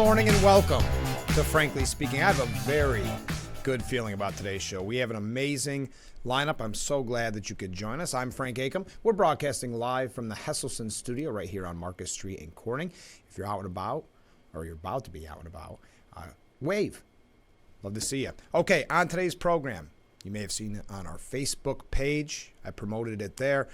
morning and welcome to Frankly Speaking. I have a very good feeling about today's show. We have an amazing lineup. I'm so glad that you could join us. I'm Frank Acom. We're broadcasting live from the Hesselson studio right here on Marcus Street in Corning. If you're out and about, or you're about to be out and about, wave. Love to see you. Okay, on today's program, you may have seen it on our Facebook page. I promoted it there.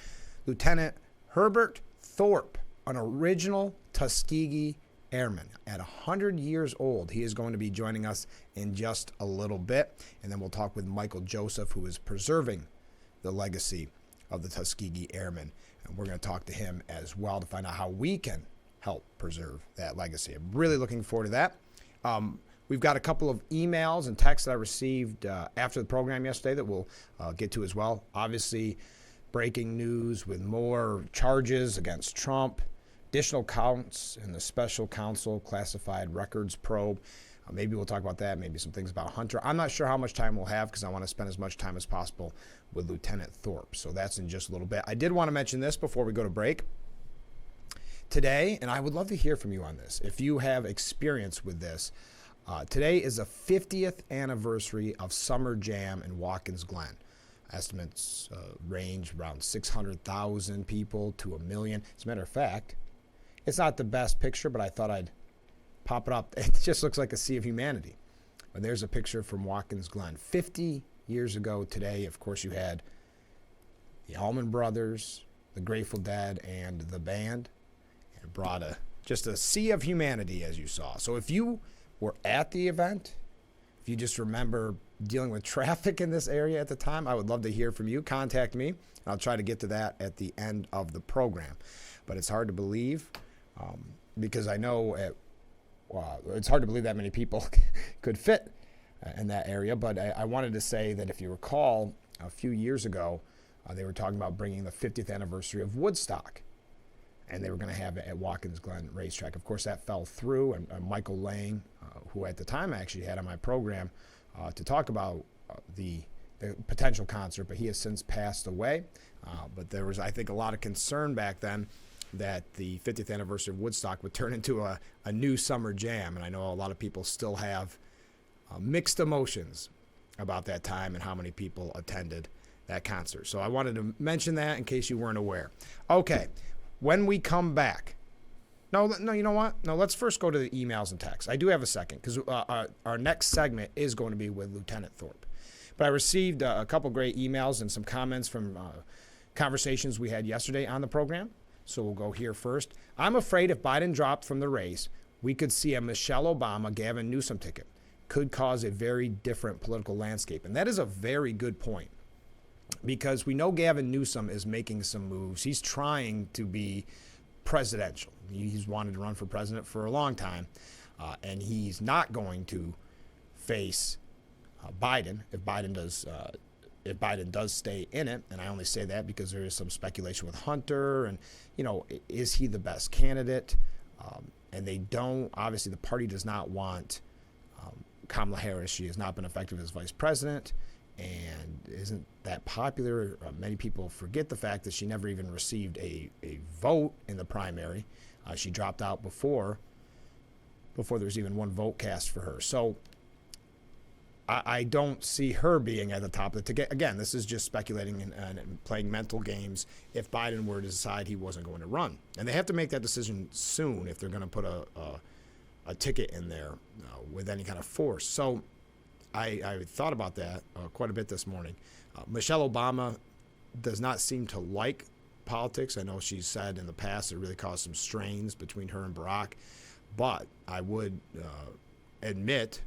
Lieutenant Herbert Thorpe, an original Tuskegee Airman. At 100 years old, he is going to be joining us in just a little bit. And then we'll talk with Michael Joseph, who is preserving the legacy of the Tuskegee Airmen. And we're going to talk to him as well to find out how we can help preserve that legacy. I'm really looking forward to that. We've got a couple of emails and texts that I received after the program yesterday that we'll get to as well. Obviously, breaking news with more charges against Trump, additional counts in the special counsel classified records probe. Maybe we'll talk about that, maybe some things about Hunter. I'm not sure how much time we'll have because I want to spend as much time as possible with Lieutenant Thorpe. So that's in just a little bit. I did want to mention this before we go to break. Today, and I would love to hear from you on this, if you have experience with this, today is the 50th anniversary of Summer Jam in Watkins Glen. Estimates range around 600,000 people to 1 million. As a matter of fact, it's not the best picture, but I thought I'd pop it up. It just looks like a sea of humanity. But there's a picture from Watkins Glen. 50 years ago today, of course, you had the Allman Brothers, the Grateful Dead, and the band. It brought just a sea of humanity, as you saw. So if you were at the event, if you just remember dealing with traffic in this area at the time, I would love to hear from you. Contact me. I'll try to get to that at the end of the program. But it's hard to believe because I know it's hard to believe that many people could fit in that area. But I wanted to say that if you recall, a few years ago, they were talking about bringing the 50th anniversary of Woodstock. And they were going to have it at Watkins Glen Racetrack. Of course, that fell through. And Michael Lang, who at the time I actually had on my program to talk about the potential concert, but he has since passed away. But there was, I think, a lot of concern back then that the 50th anniversary of Woodstock would turn into a new Summer Jam. And I know a lot of people still have mixed emotions about that time and how many people attended that concert. So I wanted to mention that in case you weren't aware. Okay. When we come back, no, you know what? No, let's first go to the emails and texts. I do have a second because our next segment is going to be with Lieutenant Thorpe. But I received a couple great emails and some comments from conversations we had yesterday on the program. So we'll go here first. I'm afraid if Biden dropped from the race, we could see a Michelle Obama, Gavin Newsom ticket. Could cause a very different political landscape. And that is a very good point. Because we know Gavin Newsom is making some moves. He's trying to be presidential. He's wanted to run for president for a long time. And he's not going to face Biden if Biden does stay in it. And I only say that because there is some speculation with Hunter. And, is he the best candidate? And they don't. Obviously, the party does not want Kamala Harris. She has not been effective as vice president. And isn't that popular? Many people forget the fact that she never even received a vote in the primary. She dropped out before there was even one vote cast for her. So I don't see her being at the top of the ticket. Again, this is just speculating and playing mental games if Biden were to decide he wasn't going to run. And they have to make that decision soon if they're going to put a ticket in there with any kind of force. So I thought about that quite a bit this morning. Michelle Obama does not seem to like politics. I know she's said in the past it really caused some strains between her and Barack. But I would admit,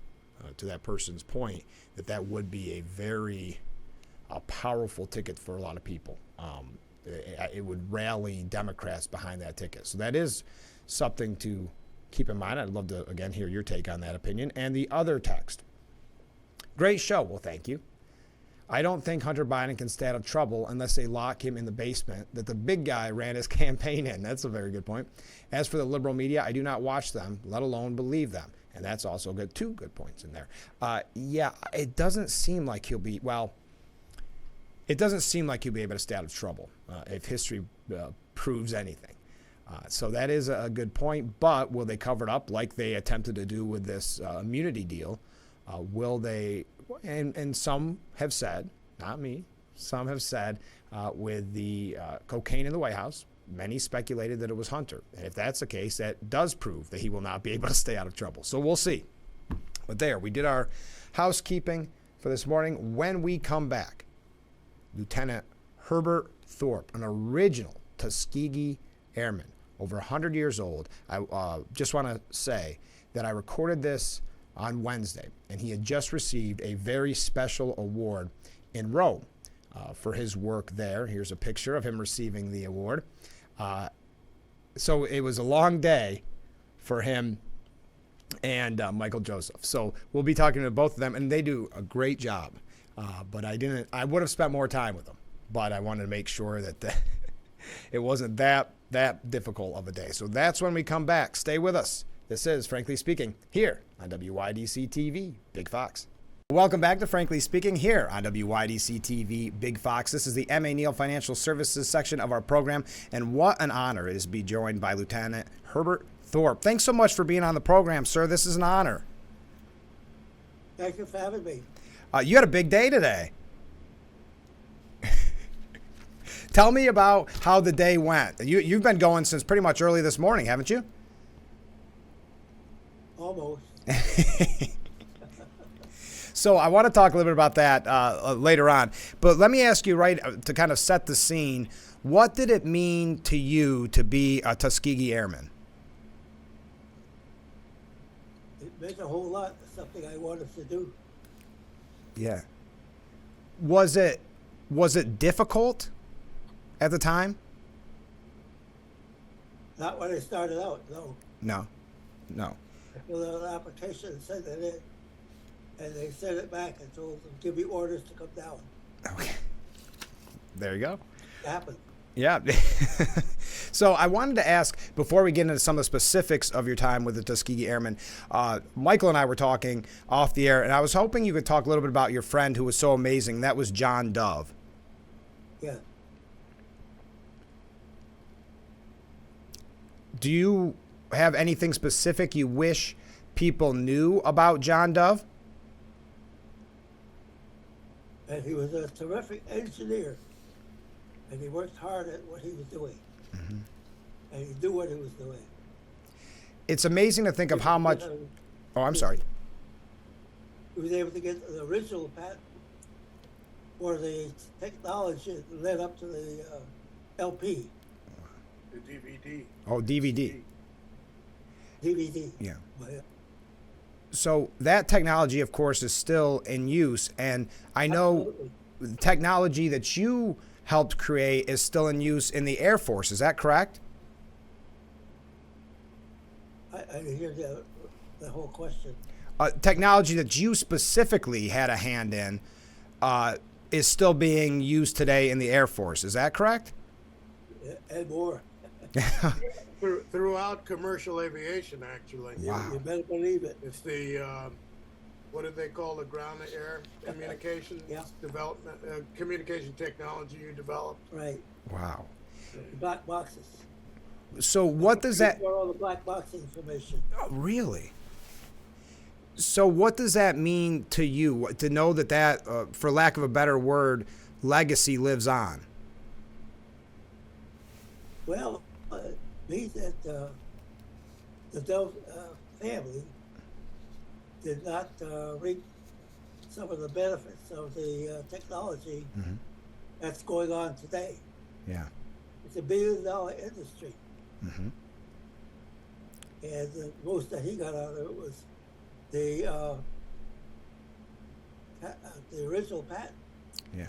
to that person's point, that would be a very powerful ticket for a lot of people. It would rally Democrats behind that ticket. So that is something to keep in mind. I'd love to, again, hear your take on that opinion. And the other text. Great show. Well, thank you. I don't think Hunter Biden can stay out of trouble unless they lock him in the basement that the big guy ran his campaign in. That's a very good point. As for the liberal media, I do not watch them, let alone believe them. And that's also good. Two good points in there. Yeah, it doesn't seem like he'll be, it doesn't seem like he'll be able to stay out of trouble if history proves anything. So that is a good point, but will they cover it up like they attempted to do with this immunity deal? Will they, and some have said, not me, some have said with the cocaine in the White House, many speculated that it was Hunter. And if that's the case, that does prove that he will not be able to stay out of trouble. So we'll see. But there, we did our housekeeping for this morning. When we come back, Lieutenant Herbert Thorpe, an original Tuskegee Airman, over 100 years old. I just want to say that I recorded this on Wednesday, and he had just received a very special award in Rome for his work there. Here's a picture of him receiving the award. So it was a long day for him and Michael Joseph. So we'll be talking to both of them, and they do a great job. But I would have spent more time with them, but I wanted to make sure that it wasn't that difficult of a day. So that's when we come back. Stay with us. This is Frankly Speaking here on WYDC TV, Big Fox. Welcome back to Frankly Speaking here on WYDC TV, Big Fox. This is the M.A. Neal Financial Services section of our program, and what an honor it is to be joined by Lieutenant Herbert Thorpe. Thanks so much for being on the program, sir. This is an honor. Thank you for having me. You had a big day today. Tell me about how the day went. You've been going since pretty much early this morning, haven't you? Almost. So I want to talk a little bit about that later on. But let me ask you, right, to kind of set the scene, what did it mean to you to be a Tuskegee Airman? It meant a whole lot. It's something I wanted to do. Yeah. Was it difficult at the time? Not when I started out, no. No. I filled out an application and sent it in, and they sent it back and told them, give me orders to come down. Okay. There you go. It happened. Yeah. So I wanted to ask, before we get into some of the specifics of your time with the Tuskegee Airmen, Michael and I were talking off the air, and I was hoping you could talk a little bit about your friend who was so amazing. That was John Dove. Yeah. Do you have anything specific you wish people knew about John Dove? And he was a terrific engineer. And he worked hard at what he was doing. Mm-hmm. And he knew what he was doing. It's amazing to think of how much... Oh, I'm sorry. He was able to get the original patent for the technology that led up to the LP. The DVD. Oh, DVD. DVD. Yeah. Well, yeah. So that technology, of course, is still in use. And I know the technology that you helped create is still in use in the Air Force. Is that correct? I didn't hear the whole question. Technology that you specifically had a hand in is still being used today in the Air Force. Is that correct? And more. Throughout commercial aviation, actually. Wow. You better believe it. It's the, what did they call the ground-to-air communications Yeah. development, communication technology you developed? Right. Wow. The black boxes. So what does that... For all the black box information. Oh, really? So what does that mean to you, to know that, for lack of a better word, legacy lives on? Well, it means that the Dove family did not reap some of the benefits of the technology that's going on today. Yeah. It's $1 billion industry. Mm-hmm. And the most that he got out of it was the original patent Yeah.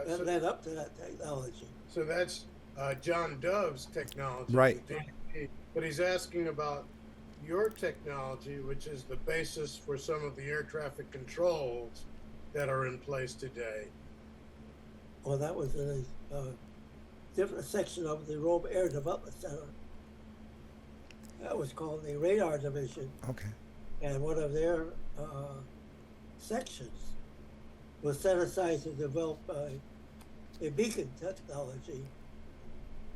that led up to that technology. So that's John Dove's technology. Right. But he's asking about your technology, which is the basis for some of the air traffic controls that are in place today. Well, that was a different section of the Rome Air Development Center. That was called the Radar Division. Okay. And one of their sections was set aside to develop a beacon technology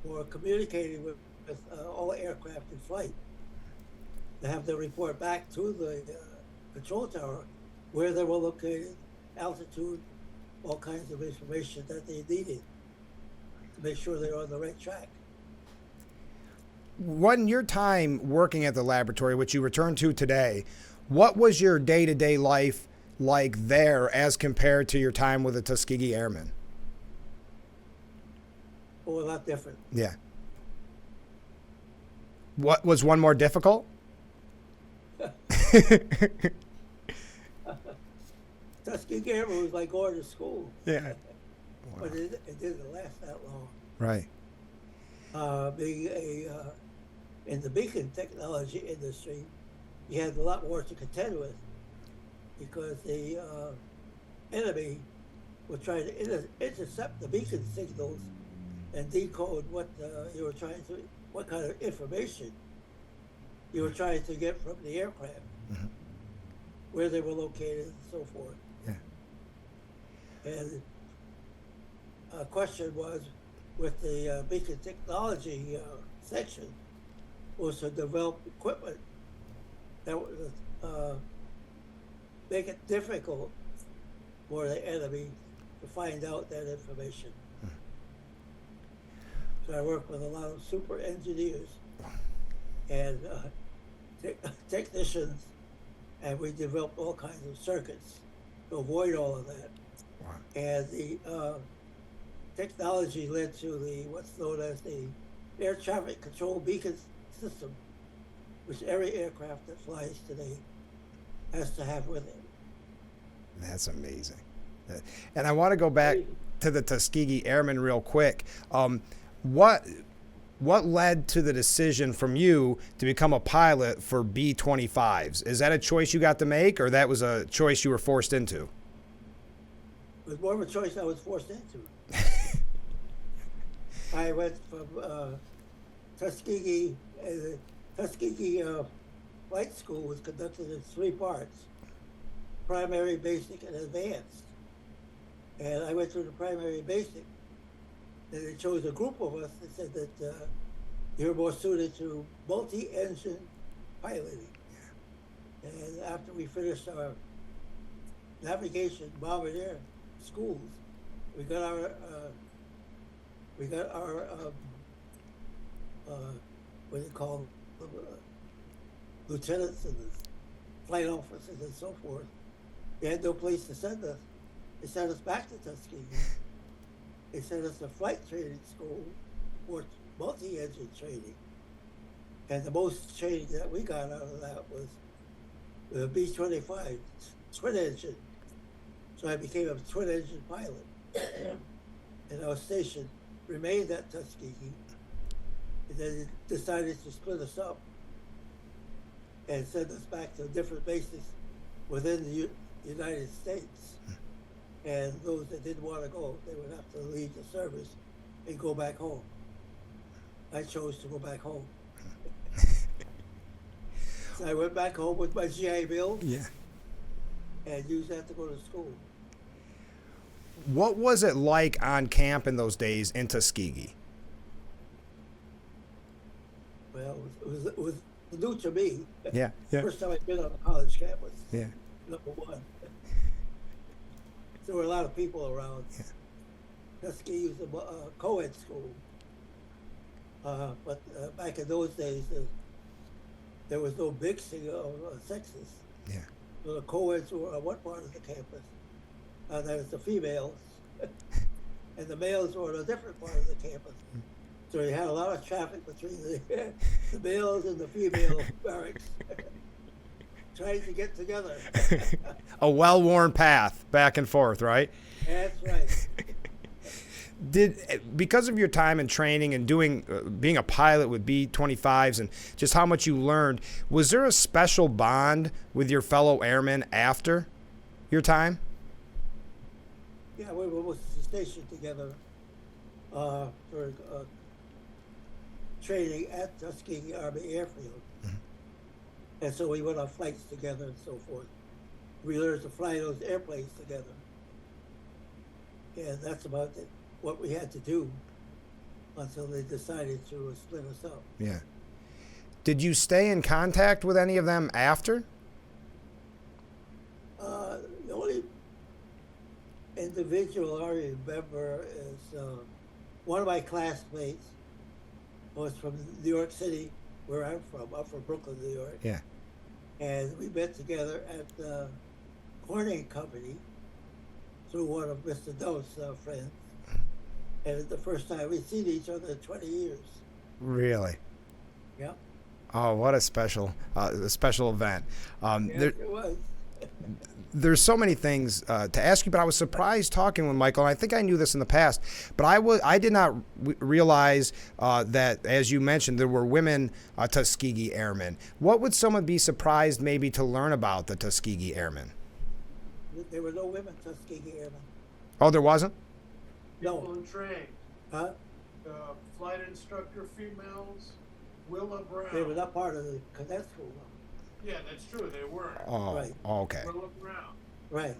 for communicating with with all aircraft in flight. To have them report back to the control tower where they were located, altitude, all kinds of information that they needed to make sure they're on the right track. When your time working at the laboratory, which you return to today, what was your day-to-day life like there as compared to your time with the Tuskegee Airmen? Oh, a lot different. Yeah. What was one more difficult? Tuskegee Airmen was like going to school, Yeah. but it didn't last that long. Right. Being in the beacon technology industry, you had a lot more to contend with because the enemy would try to intercept the beacon signals and decode what you were trying to, what kind of information you were trying to get from the aircraft, where they were located, and so forth. Yeah. And a question was with the beacon technology section was to develop equipment that would make it difficult for the enemy to find out that information. So I work with a lot of super engineers and technicians, and we developed all kinds of circuits to avoid all of that. Wow. And the technology led to the what's known as the air traffic control beacon system, which every aircraft that flies today has to have with it. That's amazing. And I want to go back to the Tuskegee Airmen real quick. What led to the decision from you to become a pilot for B-25s? Is that a choice you got to make, or that was a choice you were forced into? It was more of a choice I was forced into. I went from Tuskegee. Tuskegee flight school was conducted in 3 parts: primary, basic, and advanced. And I went through the primary basic, and they chose a group of us that said that you're more suited to multi-engine piloting. And after we finished our navigation bombardier schools, we got our what do you call them, lieutenants and flight officers and so forth. They had no place to send us. They sent us back to Tuskegee. They sent us to flight training school for multi-engine training. And the most training that we got out of that was the B-25 twin engine. So I became a twin engine pilot. And our station remained at Tuskegee. And then it decided to split us up and send us back to different bases within the United States. And those that didn't want to go, they would have to leave the service and go back home. I chose to go back home. So I went back home with my GI Bill and used that to go to school. What was it like on camp in those days in Tuskegee? Well, it was new to me. Yeah. First time I'd been on a college campus. Yeah. Number one. There were a lot of people around. Yeah. Tuskegee was a co-ed school. But back in those days, there was no mixing of sexes. Yeah. So the co-eds were on one part of the campus, and there's the females, and the males were on a different part of the campus. So you had a lot of traffic between the males and the female barracks, trying to get together. A well-worn path back and forth, right? That's right. Because of your time in training and being a pilot with B-25s and just how much you learned, was there a special bond with your fellow airmen after your time? Yeah, we were stationed together for training at Tuskegee Army Airfield. And so we went on flights together and so forth. We learned to fly those airplanes together. And that's about what we had to do. until they decided to split us up. Yeah. Did you stay in contact with any of them after? The only individual I remember is one of my classmates was from New York City, where I'm from. I'm from Brooklyn, New York. Yeah. And we met together at the Corning Company through one of Mr. Doe's friends. And it's the first time we'd seen each other in 20 years. Really? Yeah. Oh, what a special event. Yes, it was. There's so many things to ask you, but I was surprised talking with Michael. And I think I knew this in the past, but I did not realize that, as you mentioned, there were women Tuskegee Airmen. What would someone be surprised maybe to learn about the Tuskegee Airmen? There were no women Tuskegee Airmen. Oh, there wasn't? People No. in train. Huh? Flight instructor females, Willa Brown. They were not part of the cadet school. Yeah, that's true. They weren't. Oh, Right. okay. Willa Brown. Right.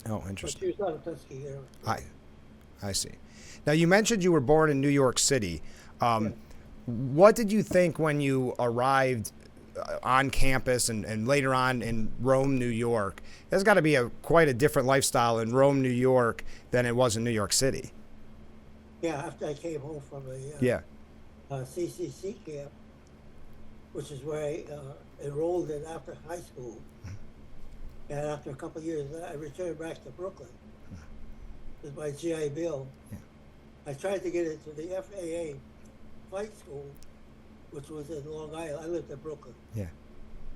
Oh, But interesting. she was not a Tuskegee Airman. I see. Now, you mentioned you were born in New York City. Yeah. What did you think when you arrived on campus and later on in Rome, New York? There's got to be quite a different lifestyle in Rome, New York than it was in New York City. Yeah, after I came home from Yeah. a CCC camp, which is where I enrolled in after high school. And after a couple of years, I returned back to Brooklyn with my GI Bill. Yeah. I tried to get into the FAA flight school, which was in Long Island. I lived in Brooklyn. Yeah.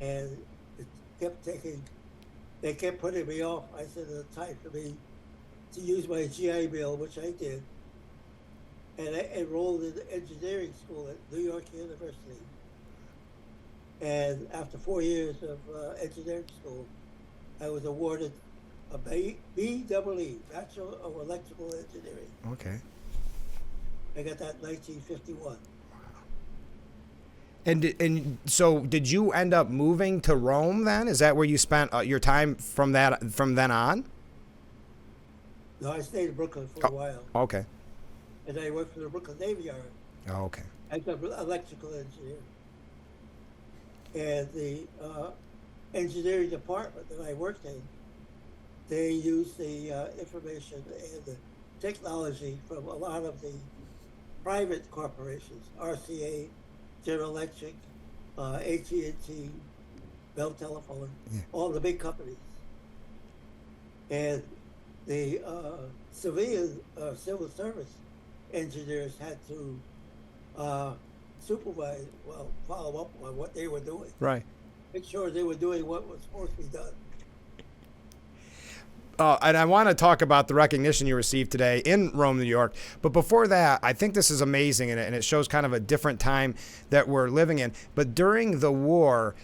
And it kept they kept putting me off. I said it was time for me to use my GI Bill, which I did. And I enrolled in engineering school at New York University. And after 4 years of engineering school, I was awarded a BEE, Bachelor of Electrical Engineering. Okay. I got that in 1951. And so did you end up moving to Rome then? Is that where you spent your time from then on? No, I stayed in Brooklyn for a while. Okay. And I worked for the Brooklyn Navy Yard. Oh, okay. I got electrical engineer. And the engineering department that I worked in, they used the information and the technology from a lot of the private corporations, RCA, General Electric, AT&T, Bell Telephone, all the big companies. And the civil service engineers had to supervise, follow up on what they were doing. Right. Make sure they were doing what was supposed to be done. And I want to talk about the recognition you received today in Rome, New York. But before that, I think this is amazing, and it shows kind of a different time that we're living in. But during the war,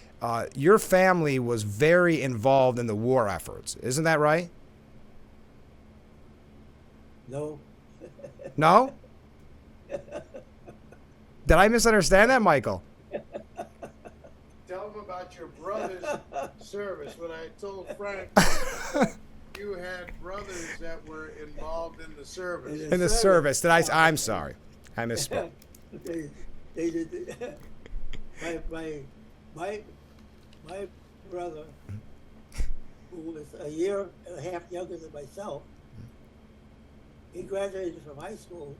your family was very involved in the war efforts. Isn't that right? No. No? Did I misunderstand that, Michael? Tell them about your brother's service. When I told Frank you had brothers that were involved in the service. In the service. I'm sorry. I misspoke. they did. My brother, who was a year and a half younger than myself, he graduated from high school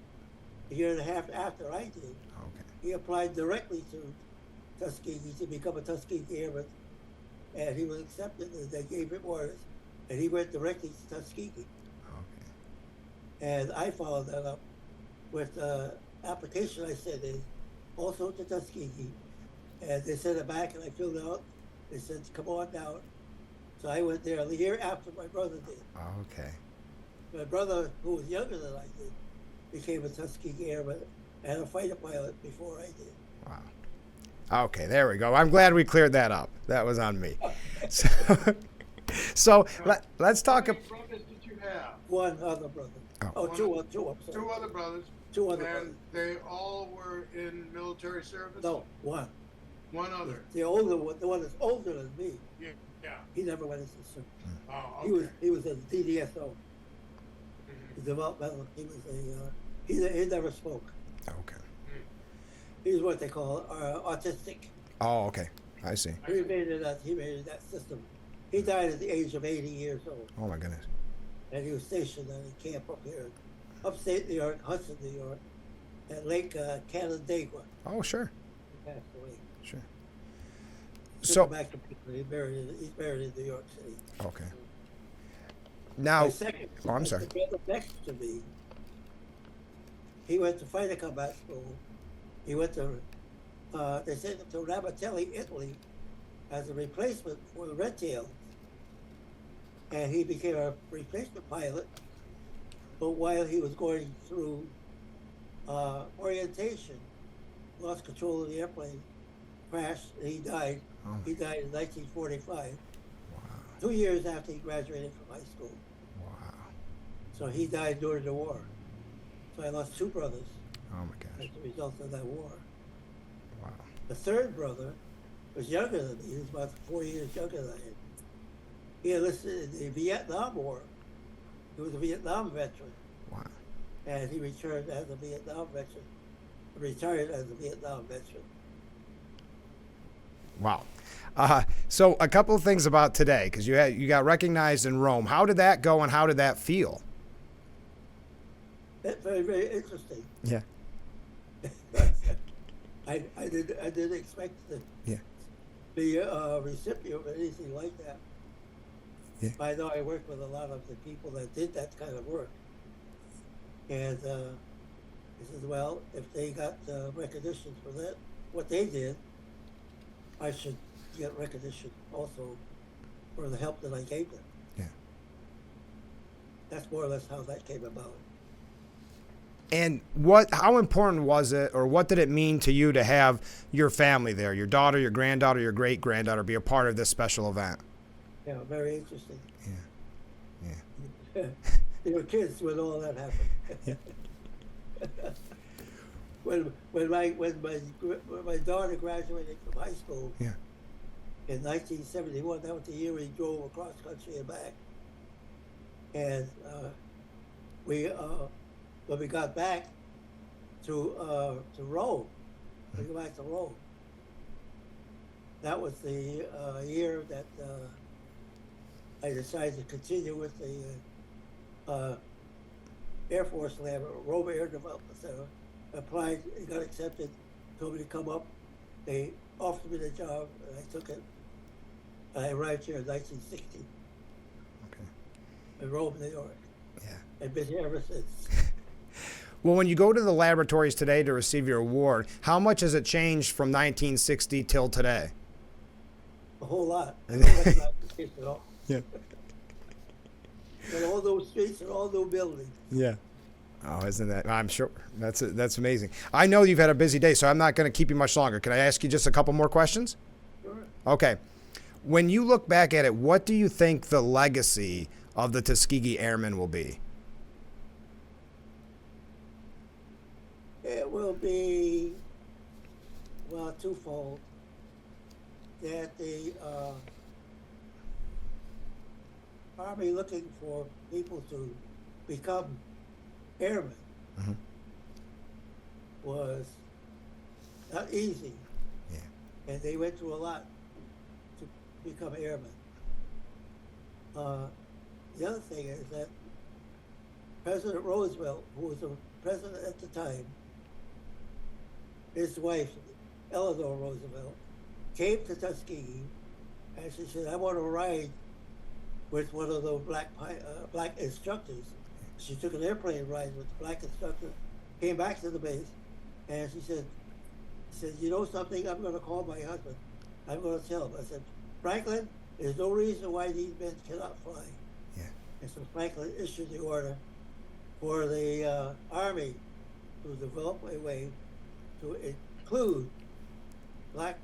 a year and a half after I did. Okay. He applied directly to Tuskegee to become a Tuskegee Airman, and he was accepted, and they gave him orders, and he went directly to Tuskegee. Okay. And I followed that up with an application I sent in, also to Tuskegee, and they sent it back, and I filled it out. They said, "Come on down." So I went there the year after my brother did. Okay. My brother, who was younger than I did, became a Tuskegee Airman and a fighter pilot before I did. Wow. Okay, there we go. I'm glad we cleared that up. That was on me. So let's talk. How many brothers did you have? One other brother. Two, I'm sorry. Two other brothers. Two other And brothers. they all were in military service? No, one. One other. The older one, the one that's older than me, Yeah. Yeah. he never went into service. Oh, He okay. was a DDSO, Mhm. developmental. He was he never spoke. Okay. He's what they call autistic. Oh, okay. I see. He made it that system. He died at the age of 80 years old, Oh my goodness. and he was stationed at a camp up here, upstate New York, Hudson, New York, at Lake Canandaigua. Oh, sure. He passed away. Sure. Took So, him back to Brooklyn. He's buried in New York City. okay. My Now, second, oh, I'm sorry. the brother next to me, he went to fighter combat school. He went to, they sent him to Ramatelli, Italy, as a replacement for the Red Tails. And he became a replacement pilot. But while he was going through orientation, lost control of the airplane, crashed, and he died. Oh. He died in 1945, Wow. 2 years after he graduated from high school. Wow. So he died during the war. So I lost two brothers Oh my gosh. as a result of that war. Wow. The third brother was younger than me. He was about 4 years younger than I am. He enlisted in the Vietnam War. He was a Vietnam veteran, Wow. and he returned as a Vietnam veteran, retired as a Vietnam veteran. Wow. So a couple of things about today, because you got recognized in Rome. How did that go, and how did that feel? That's very, very interesting. Yeah. I didn't expect to Yeah. be a recipient of anything like that. Yeah. I know I worked with a lot of the people that did that kind of work. And he says, well, if they got recognition for that, what they did, I should get recognition also for the help that I gave them. Yeah. That's more or less how that came about. And how important was it, or what did it mean to you to have your family there, your daughter, your granddaughter, your great granddaughter, be a part of this special event? Yeah, very interesting. Yeah. Yeah. They were kids when all that happened. when my daughter graduated from high school, Yeah. in 1971, that was the year we drove across country and back. And when we got back to Rome, we got back to Rome. That was the year that I decided to continue with the Air Force Lab at Rome Air Development Center. Applied, got accepted, told me to come up. They offered me the job, and I took it. I arrived here in 1960 Okay. in Rome, New York. Yeah. I've been here ever since. Well, when you go to the laboratories today to receive your award, how much has it changed from 1960 till today? A whole lot. I don't recognize the place at all. Yeah. And all those streets and all those buildings. Yeah. Oh, isn't that? I'm sure that's amazing. I know you've had a busy day, so I'm not going to keep you much longer. Can I ask you just a couple more questions? Sure. Okay. When you look back at it, what do you think the legacy of the Tuskegee Airmen will be? It will be, well, twofold. That the Army looking for people to become airmen Mhm. was not easy. Yeah. And they went through a lot to become airmen. The other thing is that President Roosevelt, who was the president at the time, his wife, Eleanor Roosevelt, came to Tuskegee, and she said, I want to ride with one of the black instructors. She took an airplane ride with the black instructor, came back to the base, and she said, you know something, I'm going to call my husband. I'm going to tell him. I said, Franklin, there's no reason why these men cannot fly. Yeah. And so Franklin issued the order for the Army to develop a way to include black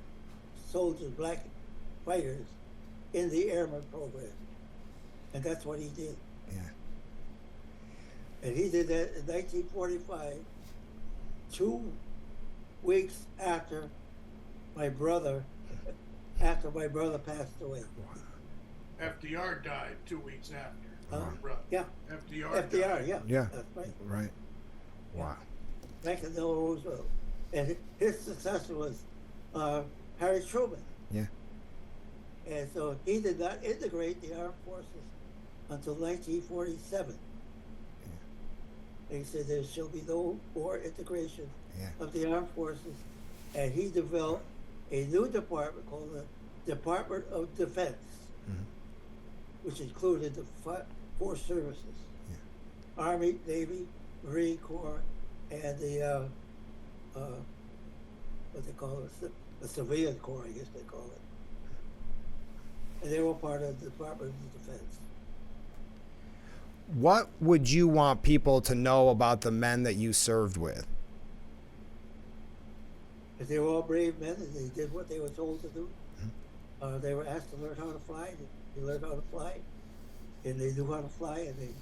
soldiers, black fighters in the airman program. And that's what he did. Yeah. And he did that in 1945, 2 weeks after my brother passed away. FDR died 2 weeks after. Huh? Brother. Yeah, FDR. FDR, died. yeah. Yeah. That's right. Right. Wow. Franklin Delano Roosevelt, and his successor was Harry Truman. Yeah. And so he did not integrate the armed forces until 1947. And he said there shall be no more integration of the armed forces. And he developed a new department called the Department of Defense, which included the four services: Army, Navy, Marine Corps, and the what they call it, the Civilian Corps, I guess they call it. And they were part of the Department of Defense. What would you want people to know about the men that you served with? But they were all brave men, and they did what they were told to do. They were asked to learn how to fly. They learned how to fly, and they knew how to fly, and they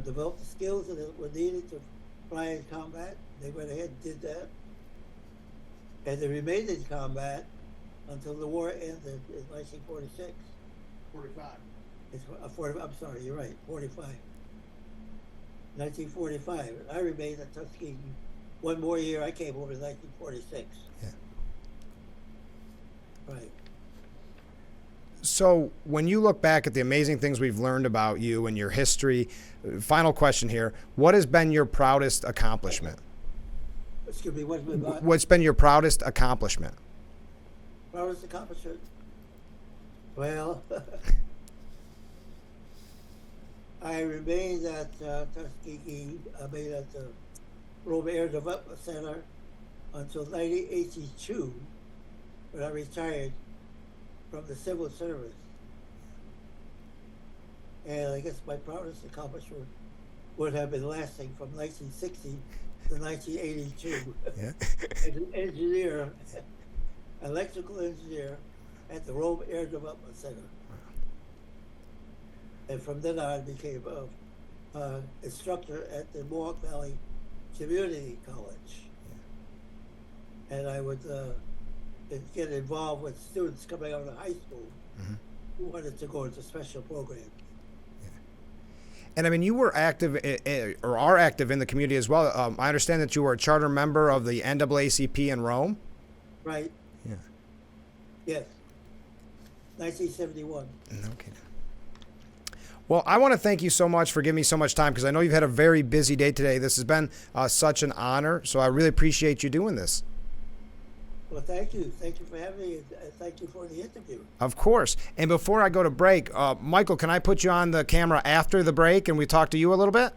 developed the skills that were needed to fly in combat. They went ahead and did that, and they remained in combat until the war ended in 1946. 45. It's 40, I'm sorry, you're right, 45. 1945. I remained at Tuskegee one more year. I came over in 1946. Yeah. Right. So when you look back at the amazing things we've learned about you and your history, final question here, what has been your proudest accomplishment? Excuse me, What's been your proudest accomplishment? proudest accomplishment? Well, I remained at Tuskegee, I mean at the Rome Air Development Center until 1982, when I retired from the civil service. And I guess my proudest accomplishment would have been lasting from 1960 to 1982. Yeah. As an engineer, electrical engineer at the Rome Air Development Center. And from then on, I became an instructor at the Mohawk Valley Community College. And I would get involved with students coming out of high school who wanted to go into special programs. And I mean, you were active or are active in the community as well. I understand that you were a charter member of the NAACP in Rome. Right? Yeah. Yes. 1971. Okay. Well, I want to thank you so much for giving me so much time, because I know you've had a very busy day today. This has been such an honor, so I really appreciate you doing this. Well, thank you. Thank you for having me, and thank you for the interview. Of course. And before I go to break, Michael, can I put you on the camera after the break and we talk to you a little bit?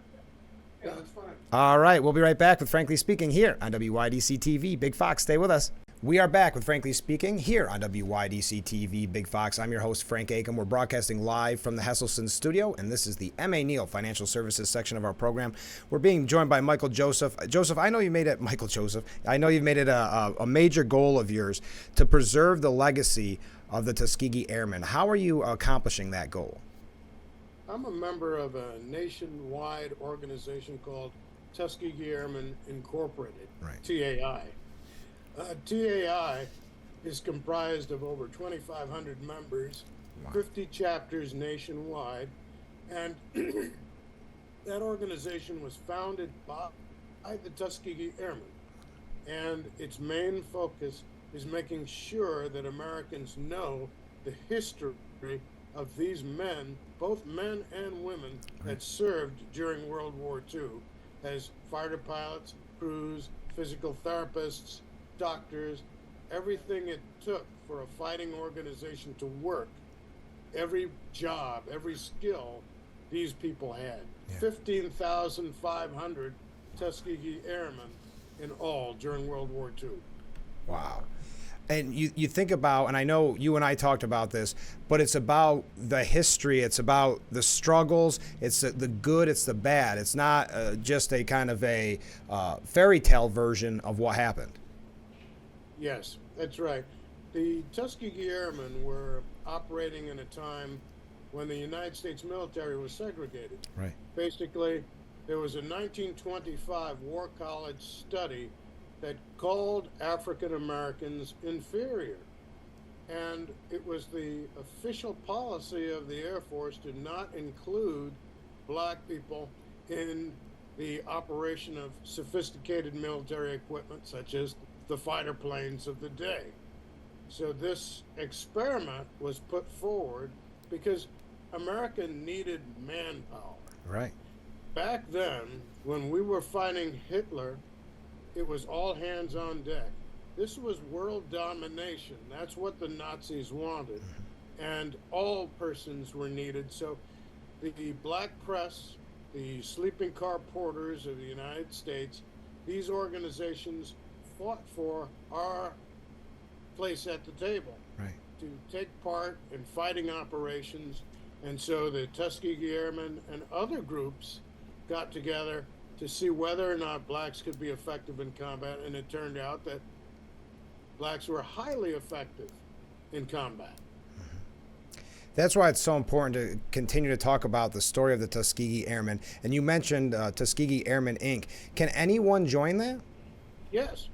Yeah, that's fine. All right. We'll be right back with Frankly Speaking here on WYDC TV. Big Fox, stay with us. We are back with Frankly Speaking here on WYDC TV, Big Fox. I'm your host, Frank Acom. We're broadcasting live from the Hesselson studio, and this is the M.A. Neal Financial Services section of our program. We're being joined by Michael Joseph. Joseph, I know you made it, Michael Joseph, I know you've made it a major goal of yours to preserve the legacy of the Tuskegee Airmen. How are you accomplishing that goal? I'm a member of a nationwide organization called Tuskegee Airmen Incorporated, Right. TAI. TAI is comprised of over 2,500 members, Wow. 50 chapters nationwide, and that organization was founded by the Tuskegee Airmen. And its main focus is making sure that Americans know the history of these men, both men and women, that served during World War II as fighter pilots, crews, physical therapists, doctors, everything it took for a fighting organization to work, every job, every skill these people had. Yeah. 15,500 Tuskegee Airmen in all during World War II. Wow. And you think about, and I know you and I talked about this, but it's about the history. It's about the struggles. It's the good. It's the bad. It's not just a kind of a fairy tale version of what happened. Yes, that's right. The Tuskegee Airmen were operating in a time when the United States military was segregated. Right. Basically, there was a 1925 War College study that called African Americans inferior. And it was the official policy of the Air Force to not include black people in the operation of sophisticated military equipment such as the fighter planes of the day. So this experiment was put forward because America needed manpower. Right. Back then, when we were fighting Hitler, it was all hands on deck. This was world domination. That's what the Nazis wanted. And all persons were needed. So the Black Press, the sleeping car porters of the United States, these organizations fought for our place at the table, Right. to take part in fighting operations. And so the Tuskegee Airmen and other groups got together to see whether or not blacks could be effective in combat. And it turned out that blacks were highly effective in combat. That's why it's so important to continue to talk about the story of the Tuskegee Airmen. And you mentioned Tuskegee Airmen, Inc. Can anyone join that? Yes.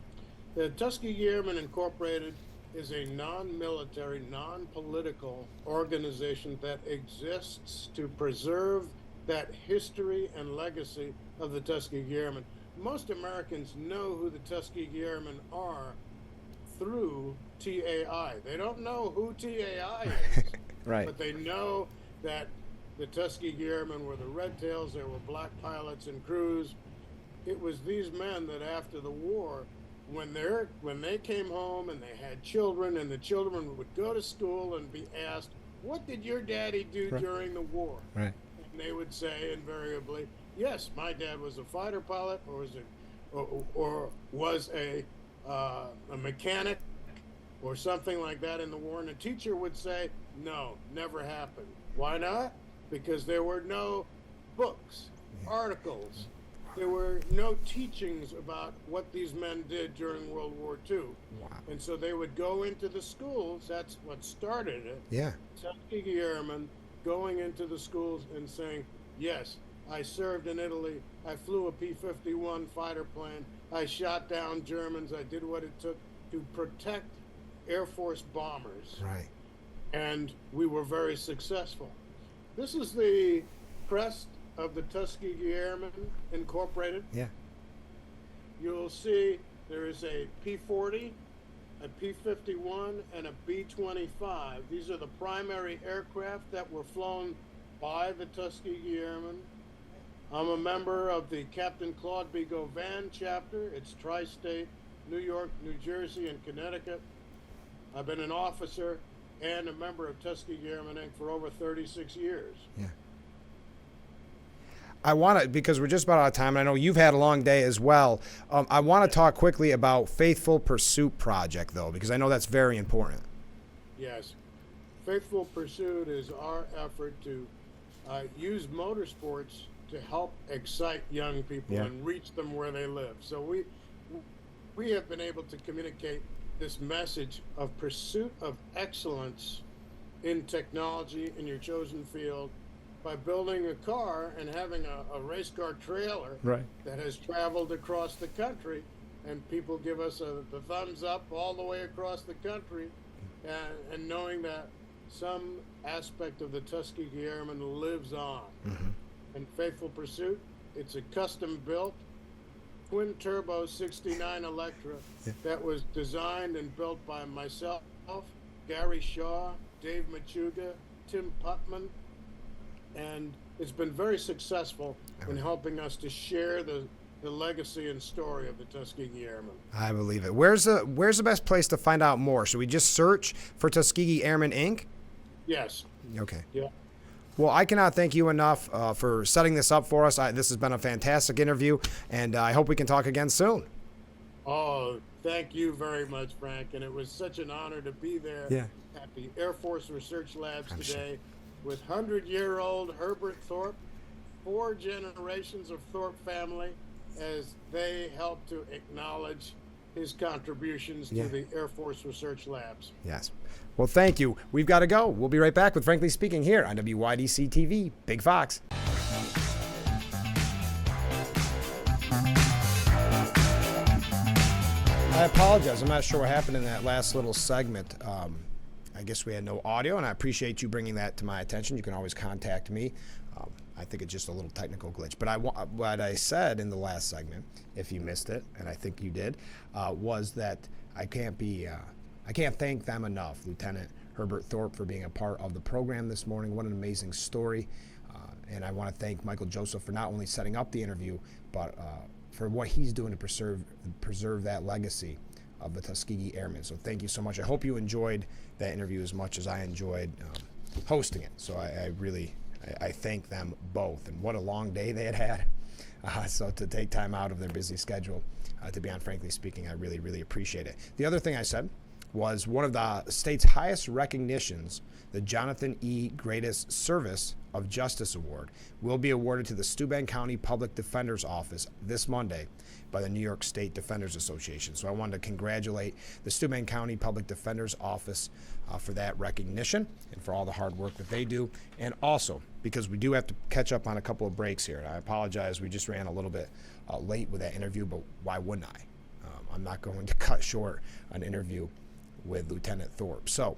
The Tuskegee Airmen Incorporated is a non-military, non-political organization that exists to preserve that history and legacy of the Tuskegee Airmen. Most Americans know who the Tuskegee Airmen are through TAI. They don't know who TAI is, Right. but they know that the Tuskegee Airmen were the Red Tails, they were black pilots and crews. It was these men that after the war, when they came home and they had children, and the children would go to school and be asked, "What did your daddy do during the war?" Right. And they would say invariably, "Yes, my dad was a fighter pilot, or was a mechanic, or something like that in the war." And the teacher would say, "No, never happened." Why not? Because there were no books, articles. There were no teachings about what these men did during World War II. Wow. And so they would go into the schools. That's what started it. Yeah. Tuskegee Airmen going into the schools and saying, "Yes, I served in Italy. I flew a P-51 fighter plane. I shot down Germans. I did what it took to protect Air Force bombers." Right. And we were very successful. This is the crest of the Tuskegee Airmen Incorporated. Yeah. You'll see there is a P-40, a P-51, and a B-25. These are the primary aircraft that were flown by the Tuskegee Airmen. I'm a member of the Captain Claude B. Govan chapter. It's tri-state, New York, New Jersey, and Connecticut. I've been an officer and a member of Tuskegee Airmen, Inc. for over 36 years. Yeah. I want to, because we're just about out of time, and I know you've had a long day as well. I want to talk quickly about Faithful Pursuit Project, though, because I know that's very important. Yes. Faithful Pursuit is our effort to use motorsports to help excite young people and reach them where they live. So we have been able to communicate this message of pursuit of excellence in technology in your chosen field by building a car and having a race car trailer that has traveled across the country, and people give us the thumbs up all the way across the country, and knowing that some aspect of the Tuskegee Airmen lives on. And Faithful Pursuit, it's a custom built twin turbo 69 Electra that was designed and built by myself, Gary Shaw, Dave Machuga, Tim Putman, and it's been very successful in helping us to share the legacy and story of the Tuskegee Airmen. I believe it. Where's the best place to find out more? Should we just search for Tuskegee Airmen, Inc.? Yes. Okay. Yeah. Well, I cannot thank you enough for setting this up for us. This has been a fantastic interview, and I hope we can talk again soon. Oh, thank you very much, Frank. And it was such an honor to be there at the Air Force Research Labs today with 100-year-old Herbert Thorpe, 4 generations of Thorpe family, as they help to acknowledge his contributions to the Air Force Research Labs. Yes. Well, thank you. We've got to go. We'll be right back with Frankly Speaking here on WYDC TV. Big Fox. I apologize. I'm not sure what happened in that last little segment. I guess we had no audio, and I appreciate you bringing that to my attention. You can always contact me. I think it's just a little technical glitch. But what I said in the last segment, if you missed it, and I think you did, was that I can't thank them enough, Lieutenant Herbert Thorpe, for being a part of the program this morning. What an amazing story. And I want to thank Michael Joseph for not only setting up the interview, but for what he's doing to preserve that legacy of the Tuskegee Airmen. So thank you so much. I hope you enjoyed that interview as much as I enjoyed hosting it. So I thank them both. And what a long day they had. So to take time out of their busy schedule to be on Frankly Speaking, I really, really appreciate it. The other thing I said was one of the state's highest recognitions, the Jonathan E. Greatest Service of Justice Award, will be awarded to the Steuben County Public Defender's Office this Monday by the New York State Defenders Association. So I wanted to congratulate the Steuben County Public Defender's Office for that recognition and for all the hard work that they do. And also, because we do have to catch up on a couple of breaks here, and I apologize, we just ran a little bit late with that interview, but why wouldn't I? I'm not going to cut short an interview with Lieutenant Thorpe. So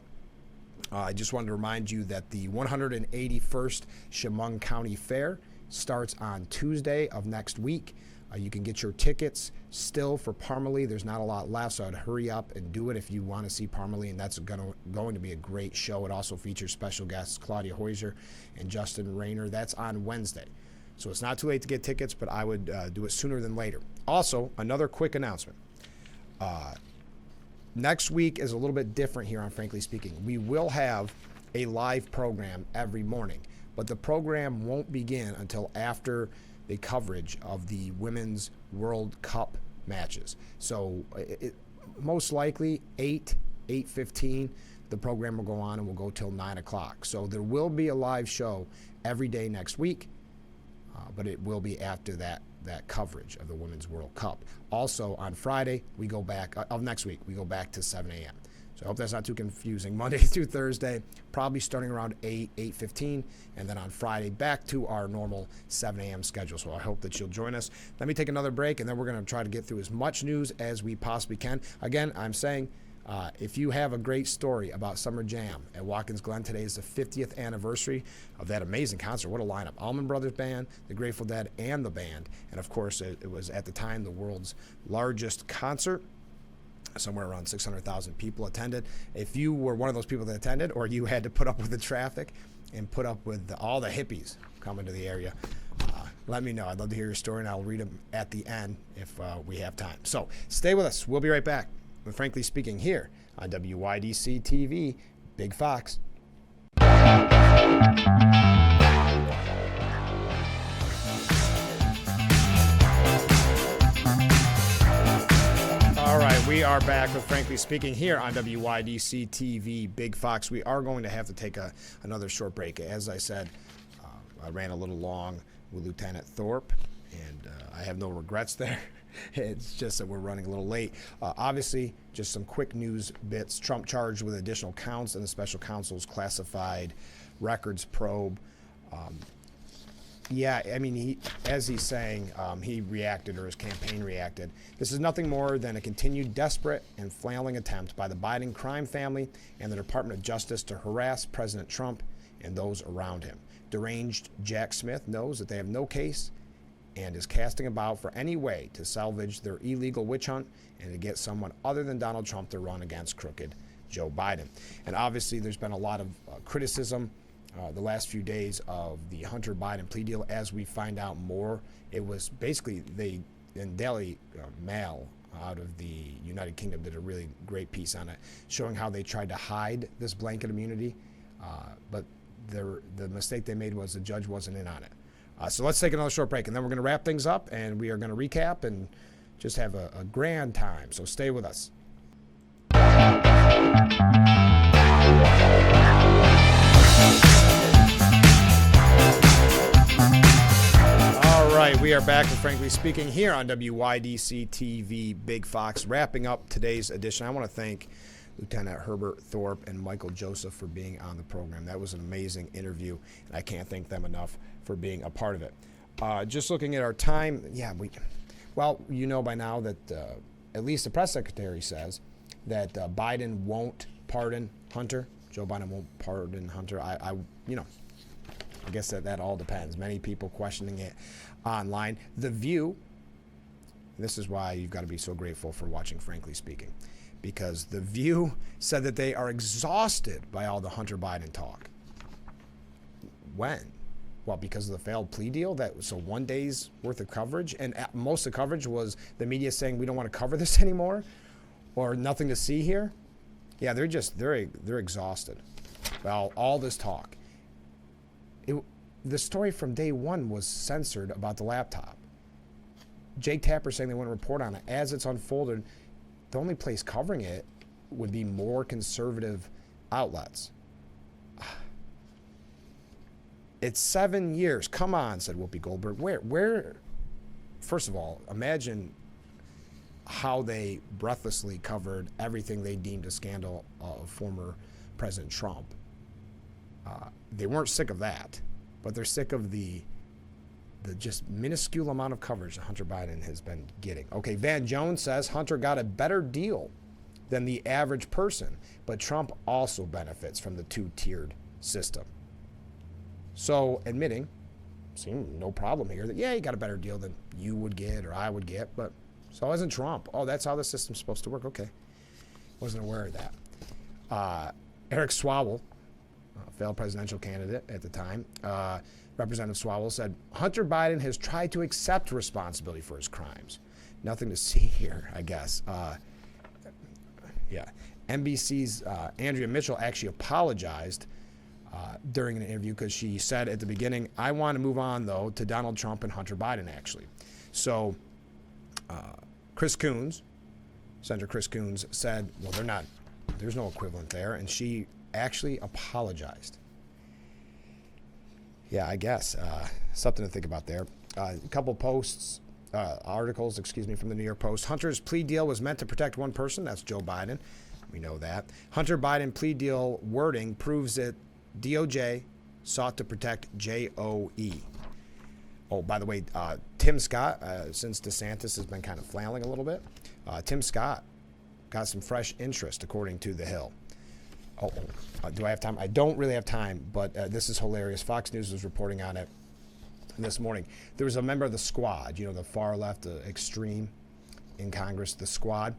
I just wanted to remind you that the 181st Chemung County Fair starts on Tuesday of next week. You can get your tickets still for Parmalee. There's not a lot left, so I'd hurry up and do it if you want to see Parmalee, and that's going to be a great show. It also features special guests Claudia Hoyser and Justin Rayner. That's on Wednesday. So it's not too late to get tickets, but I would do it sooner than later. Also, another quick announcement. Next week is a little bit different here on Frankly Speaking. We will have a live program every morning, but the program won't begin until after the coverage of the Women's World Cup matches. So most likely 8:15, the program will go on and will go till 9 o'clock. So there will be a live show every day next week, but it will be after that coverage of the Women's World Cup. Also on Friday, we go back, of next week, we go back to 7 a.m. So I hope that's not too confusing. Monday through Thursday, probably starting around 8:15, and then on Friday, back to our normal 7 a.m. schedule. So I hope that you'll join us. Let me take another break, and then we're going to try to get through as much news as we possibly can. Again, I'm saying, if you have a great story about Summer Jam at Watkins Glen, today is the 50th anniversary of that amazing concert. What a lineup. Allman Brothers Band, the Grateful Dead, and the band. And, of course, it was at the time the world's largest concert. Somewhere around 600,000 people attended. If you were one of those people that attended, or you had to put up with the traffic and put up with all the hippies coming to the area, let me know. I'd love to hear your story, and I'll read them at the end if we have time. So stay with us. We'll be right back with Frankly Speaking here on WYDC TV, Big Fox. All right, we are back with Frankly Speaking here on WYDC TV, Big Fox. We are going to have to take another short break. As I said, I ran a little long with Lieutenant Thorpe, and I have no regrets there. It's just that we're running a little late. Obviously, just some quick news bits. Trump charged with additional counts in the special counsel's classified records probe. Yeah, I mean, as he's saying, he reacted, or his campaign reacted. This is nothing more than a continued desperate and flailing attempt by the Biden crime family and the Department of Justice to harass President Trump and those around him. Deranged Jack Smith knows that they have no case and is casting about for any way to salvage their illegal witch hunt and to get someone other than Donald Trump to run against crooked Joe Biden. And obviously, there's been a lot of criticism the last few days of the Hunter Biden plea deal. As we find out more, it was basically in Daily Mail out of the United Kingdom did a really great piece on it, showing how they tried to hide this blanket immunity, but the mistake they made was the judge wasn't in on it. So let's take another short break, and then we're going to wrap things up, and we are going to recap and just have a grand time. So stay with us. All right, we are back with Frankly Speaking here on WYDC TV, Big Fox. Wrapping up today's edition, I want to thank Lieutenant Herbert Thorpe and Michael Joseph for being on the program. That was an amazing interview, and I can't thank them enough for being a part of it. Just looking at our time, well, you know by now that at least the press secretary says that Biden won't pardon Hunter. Joe Biden won't pardon Hunter. I guess that all depends. Many people questioning it online. The View, this is why you've got to be so grateful for watching Frankly Speaking, because The View said that they are exhausted by all the Hunter Biden talk. When? Well, because of the failed plea deal. So 1 day's worth of coverage, and most of the coverage was the media saying we don't want to cover this anymore, or nothing to see here. Yeah, they're exhausted. Well, all this talk. The story from day one was censored about the laptop. Jake Tapper saying they want to report on it. As it's unfolded, the only place covering it would be more conservative outlets. It's 7 years. Come on, said Whoopi Goldberg. Where? First of all, imagine how they breathlessly covered everything they deemed a scandal of former President Trump. They weren't sick of that, but they're sick of the just minuscule amount of coverage that Hunter Biden has been getting. Okay, Van Jones says Hunter got a better deal than the average person, but Trump also benefits from the two-tiered system. So admitting, seeing no problem here, that yeah, he got a better deal than you would get or I would get, but so isn't Trump. Oh, that's how the system's supposed to work. Okay, wasn't aware of that. Eric Swalwell, failed presidential candidate at the time, Representative Swalwell said, Hunter Biden has tried to accept responsibility for his crimes. Nothing to see here, I guess. Yeah. NBC's Andrea Mitchell actually apologized during an interview because she said at the beginning, I want to move on, though, to Donald Trump and Hunter Biden, actually. So Chris Coons, Senator Chris Coons, said, well, there's no equivalent there, and she actually apologized. Yeah, I guess. Something to think about there. A couple articles, from the New York Post. Hunter's plea deal was meant to protect one person. That's Joe Biden. We know that. Hunter Biden plea deal wording proves that DOJ sought to protect JOE. Oh, by the way, Tim Scott, since DeSantis has been kind of flailing a little bit, Tim Scott got some fresh interest, according to The Hill. Do I have time? I don't really have time, but this is hilarious. Fox News was reporting on it this morning. There was a member of the Squad, the far left extreme in Congress, the Squad.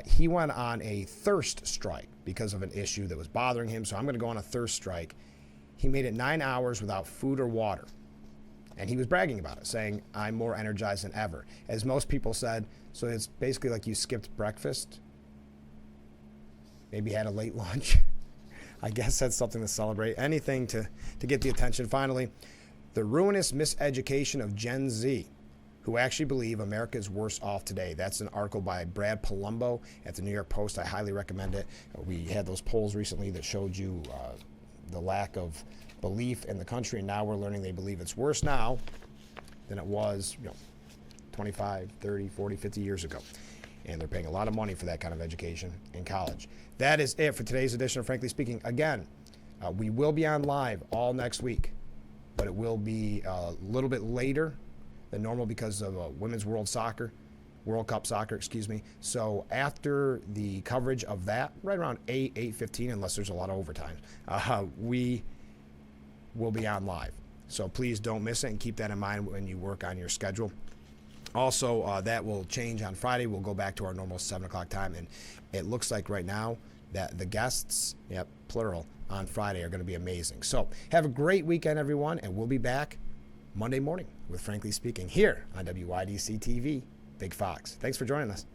He went on a thirst strike because of an issue that was bothering him. So I'm going to go on a thirst strike. He made it 9 hours without food or water. And he was bragging about it, saying, I'm more energized than ever. As most people said, so it's basically like you skipped breakfast, maybe had a late lunch. I guess that's something to celebrate. Anything to get the attention. Finally, the ruinous miseducation of Gen Z, who actually believe America is worse off today. That's an article by Brad Palumbo at the New York Post. I highly recommend it. We had those polls recently that showed you the lack of belief in the country, and now we're learning they believe it's worse now than it was 25, 30, 40, 50 years ago. And they're paying a lot of money for that kind of education in college. That is it for today's edition of Frankly Speaking. Again, we will be on live all next week, but it will be a little bit later than normal because of Women's World Cup Soccer, So after the coverage of that, right around 8:15, unless there's a lot of overtime, we will be on live. So please don't miss it and keep that in mind when you work on your schedule. Also, that will change on Friday. We'll go back to our normal 7 o'clock time. And it looks like right now that the guests, plural, on Friday are going to be amazing. So have a great weekend, everyone. And we'll be back Monday morning with Frankly Speaking here on WYDC TV, Big Fox. Thanks for joining us.